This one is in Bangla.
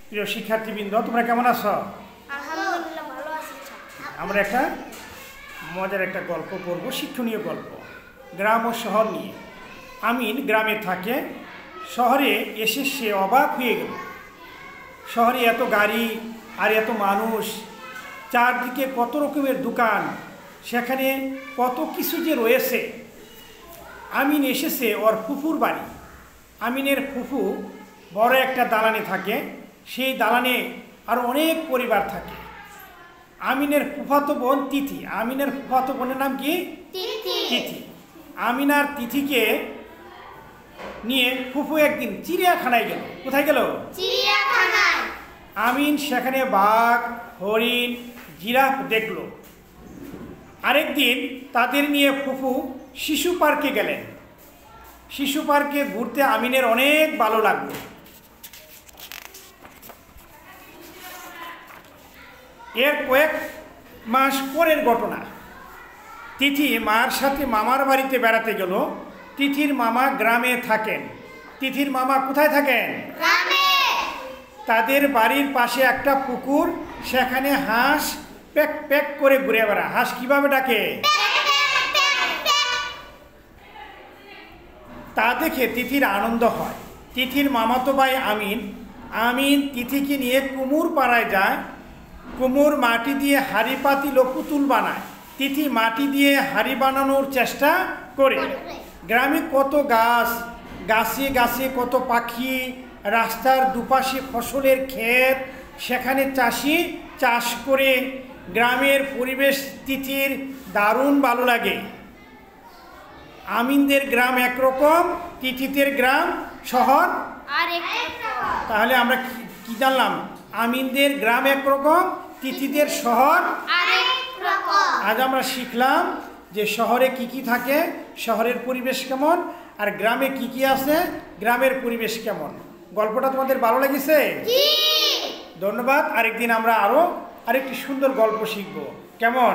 প্রিয় শিক্ষার্থীবৃন্দ, তোমরা কেমন আছো? আলহামদুলিল্লাহ ভালো আছি। আমরা একটা মজার একটা গল্প করব, শিক্ষণীয় গল্প, গ্রাম ও শহর নিয়ে। আমিন গ্রামে থাকে, শহরে এসে সে অবাক হয়ে গেল। শহরে এত গাড়ি আর এত মানুষ, চারদিকে কত রকমের দোকান, সেখানে কত কিছু যে রয়েছে। আমিন এসেছে ওর ফুফুর বাড়ি। আমিনের ফুফু বড় একটা দালানে থাকে, সেই দালানে আরও অনেক পরিবার থাকে। আমিনের ফুফাতো বোন তিথি। আমিনের ফুফাতো বোনের নাম কি? তিথি। আমিন আর তিথিকে নিয়ে ফুফু একদিন চিড়িয়াখানায় গেল। কোথায় গেল? চিড়িয়াখানায়। আমিন সেখানে বাঘ, হরিণ, জিরাফ দেখল। আরেকদিন তাদের নিয়ে ফুফু শিশু পার্কে গেলেন। শিশু পার্কে ঘুরতে আমিনের অনেক ভালো লাগলো। এর কয়েক মাস পরের ঘটনা। তিথি মার সাথে মামার বাড়িতে বেড়াতে গেল। তিথির মামা গ্রামে থাকেন। তিথির মামা কোথায় থাকেন? গ্রামে। তাদের বাড়ির পাশে একটা পুকুর, সেখানে হাঁস প্যাক প্যাক করে ঘুরে বেড়ায়। হাঁস কিভাবে ডাকে? তা দেখে তিথির আনন্দ হয়। তিথির মামাতো ভাই আমিন তিথিকে নিয়ে কুমুর পাড়ায় যায়। কুমুর মাটি দিয়ে হাঁড়ি পাতিল ও পুতুল বানায়। তিথি মাটি দিয়ে হাঁড়ি বানানোর চেষ্টা করে। গ্রামে কত গাছ, গাছে গাছে কত পাখি, রাস্তার দুপাশে ফসলের ক্ষেত, সেখানে চাষি চাষ করে। গ্রামের পরিবেশ তিথির দারুণ ভালো লাগে। আমিনদের গ্রাম একরকম, তিথিদের গ্রাম শহর তাহলে আমরা কি জানলাম? আমিনদের গ্রাম একরকম, তিথিদের শহর আরেকরকম। আজ আমরা শিখলাম যে শহরে কি কি থাকে, শহরের পরিবেশ কেমন, আর গ্রামে কি কি আছে, গ্রামের পরিবেশ কেমন। গল্পটা তোমাদের ভালো লেগেছে? ধন্যবাদ। আরেকদিন আমরা আরেকটি সুন্দর গল্প শিখব। কেমন?